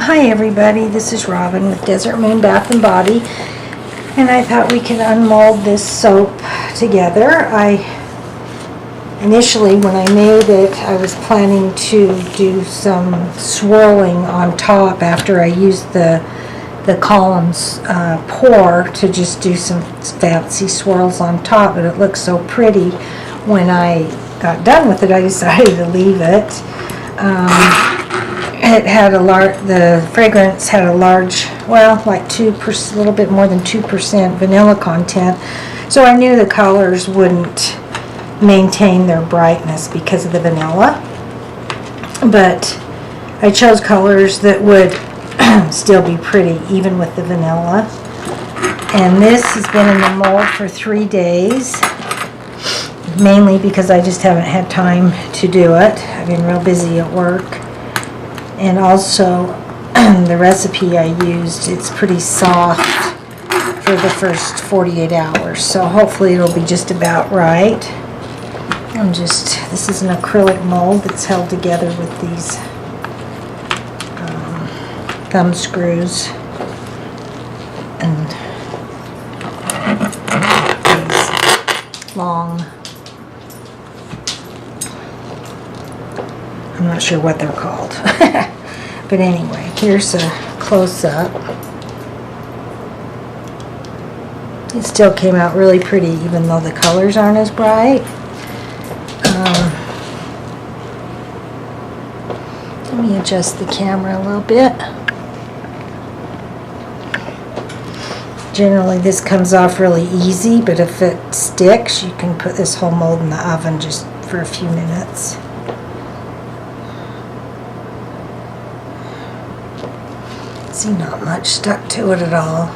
Hi everybody, this is Robin with Desert Moon Bath and Body, and I thought we could unmold this soap together. Initially when I made it, I was planning to do some swirling on top after I used the columns pour to just do some fancy swirls on top, but it looked so pretty when I got done with it I decided to leave it. It had the fragrance had a large, well, like 2%, a little bit more than 2% vanilla content. So I knew the colors wouldn't maintain their brightness because of the vanilla. But I chose colors that would still be pretty even with the vanilla. And this has been in the mold for 3 days, mainly because I just haven't had time to do it. I've been real busy at work. And also, the recipe I used, it's pretty soft for the first 48 hours. So hopefully it'll be just about right. This is an acrylic mold that's held together with these thumb screws. And these long, I'm not sure what they're called. But anyway, here's a close-up. It still came out really pretty even though the colors aren't as bright. Let me adjust the camera a little bit. Generally this comes off really easy, but if it sticks you can put this whole mold in the oven just for a few minutes. See, not much stuck to it at all.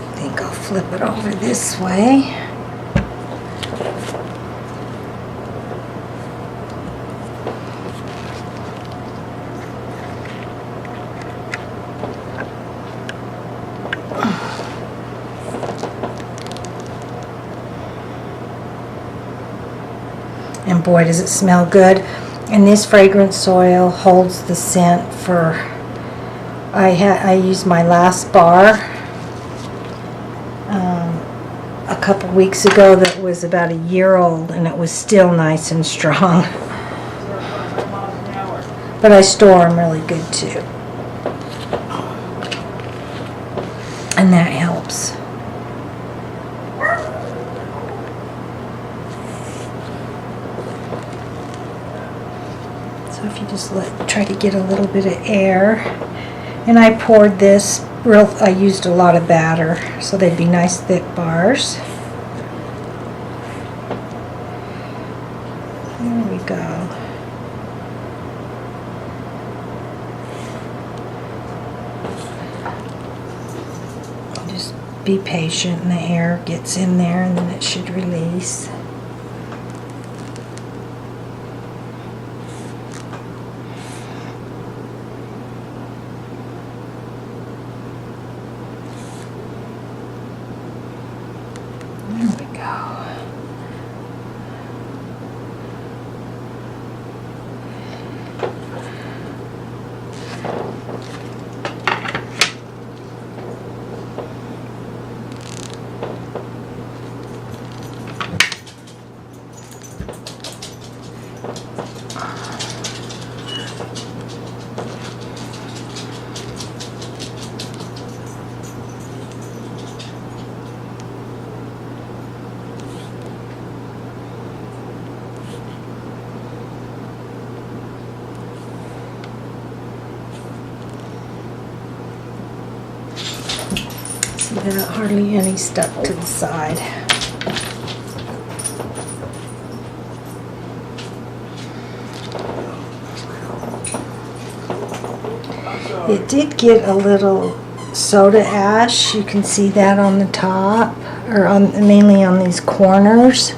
I think I'll flip it over this way. And boy, does it smell good. And this fragrance oil holds the scent for, I used my last bar a couple weeks ago that was about a year old, and it was still nice and strong. But I store them really good too. And that helps. So if you just try to get a little bit of air, and I poured this I used a lot of batter, so they'd be nice thick bars. There we go. Just be patient, and the air gets in there, and then it should release. There we go. See that? Hardly any stuck to the side. It did get a little soda ash. You can see that on the top, or mainly on these corners.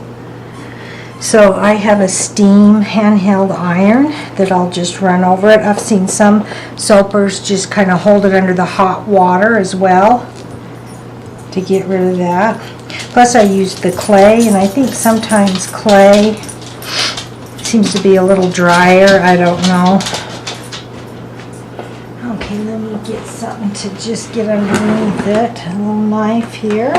So I have a steam handheld iron that I'll just run over it. I've seen some soapers just kind of hold it under the hot water as well to get rid of that. Plus I used the clay, and I think sometimes clay seems to be a little drier, I don't know. Okay, let me get something to just get underneath it. A little knife here.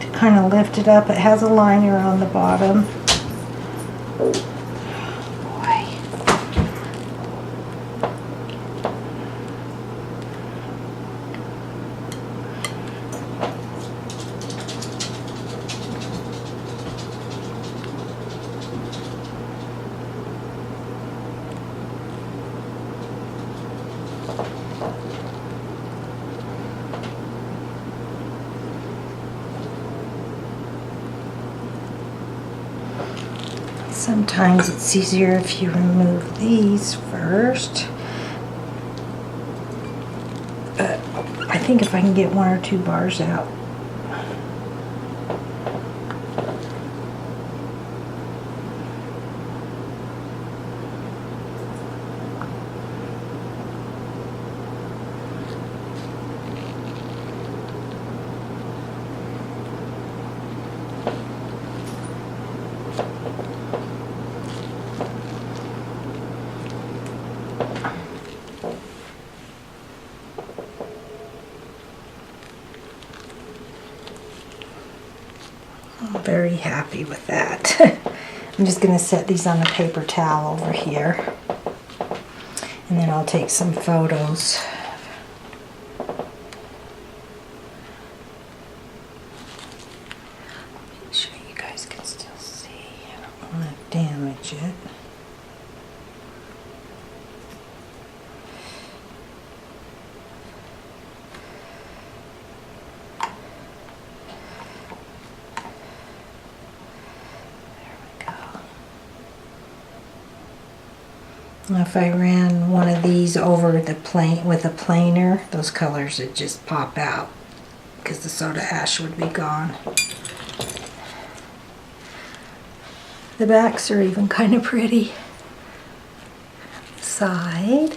To kind of lift it up. It has a liner on the bottom. Sometimes it's easier if you remove these first. But I think if I can get 1 or 2 bars out. I'm very happy with that. I'm just going to set these on a paper towel over here. And then I'll take some photos. Make sure you guys can still see. I don't want to damage it. If I ran one of these over the plane with a planer, those colors would just pop out because the soda ash would be gone. The backs are even kind of pretty. Side.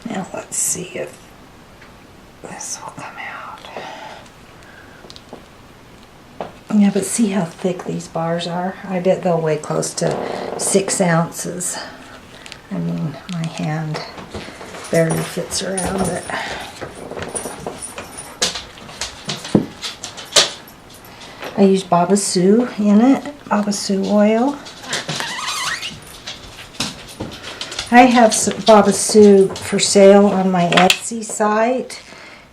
Now let's see if this will come out. Yeah, but see how thick these bars are? I bet they'll weigh close to 6 ounces. I mean, my hand barely fits around it. I use Baba Sue in it, Baba Sue oil. I have Baba Sue for sale on my Etsy site.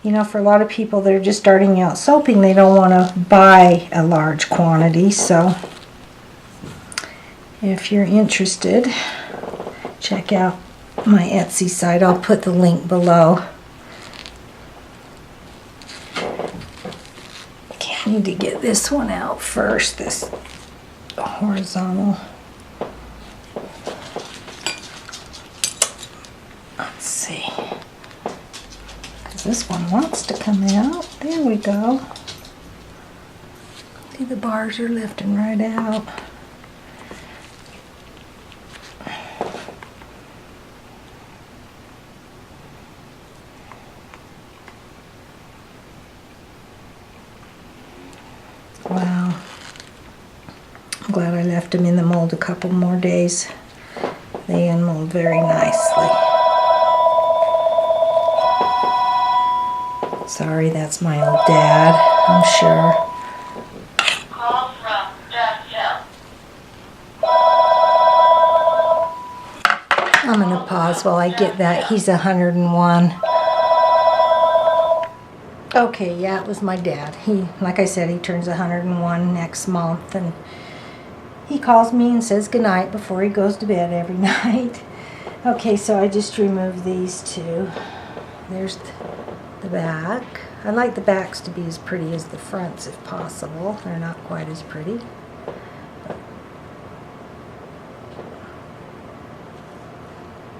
You know, for a lot of people that are just starting out soaping, they don't want to buy a large quantity. So if you're interested, check out my Etsy site. I'll put the link below. Okay, I need to get this one out first, this horizontal. Let's see. Because this one wants to come out. There we go. See, the bars are lifting right out. Wow. I'm glad I left them in the mold a couple more days. They unmold very nicely. Sorry, that's my old dad, I'm sure. Call from Danielle. I'm going to pause while I get that. He's 101. Okay, yeah, it was my dad. He, like I said, he turns 101 next month, and he calls me and says goodnight before he goes to bed every night. Okay, so I just removed these two. There's the back. I like the backs to be as pretty as the fronts if possible. They're not quite as pretty.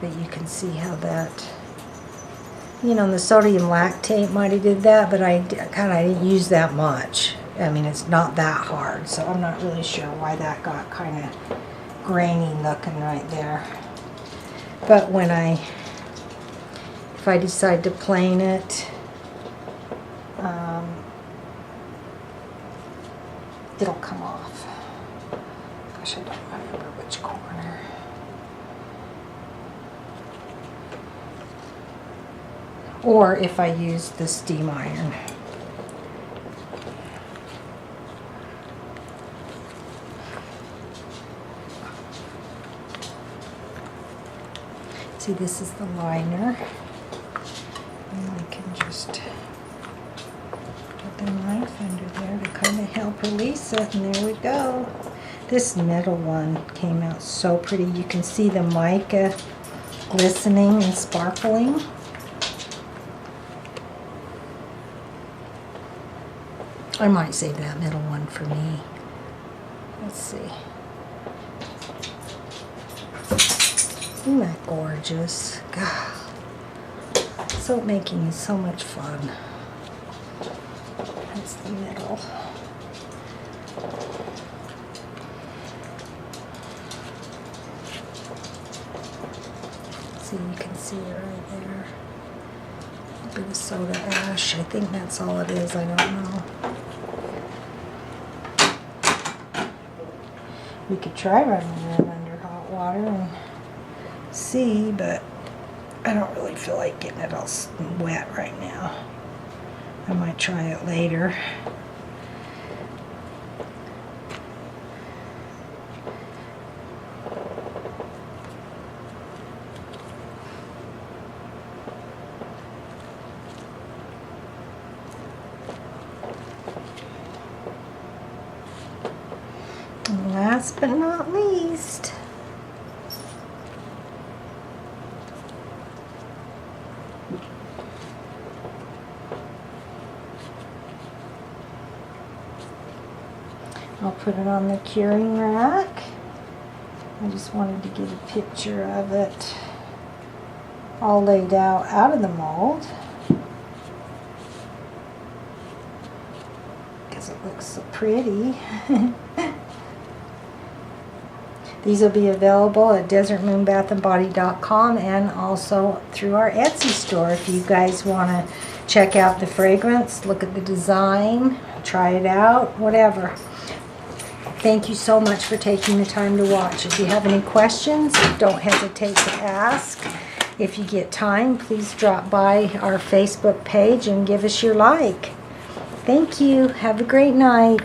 But you can see how that, you know, the sodium lactate might have did that, but I didn't use that much. I mean, it's not that hard, so I'm not really sure why that got kind of grainy looking right there. But when if I decide to plane it, it'll come off. Gosh, I don't remember which corner. Or if I use the steam iron. See, this is the liner. And I can just put the knife under there to kind of help release it, and there we go. This middle one came out so pretty. You can see the mica glistening and sparkling. I might save that middle one for me. Let's see. Isn't that gorgeous? God. Soap making is so much fun. That's the middle. See, you can see it right there. A bit of soda ash. I think that's all it is. I don't know. We could try running it under hot water and see, but I don't really feel like getting it all wet right now. I might try it later. And last but not least, I'll put it on the curing rack. I just wanted to get a picture of it all laid out of the mold, because it looks so pretty. These will be available at desertmoonbathandbody.com and also through our Etsy store. If you guys want to check out the fragrance, look at the design, try it out, whatever. Thank you so much for taking the time to watch. If you have any questions, don't hesitate to ask. If you get time, please drop by our Facebook page and give us your like. Thank you. Have a great night.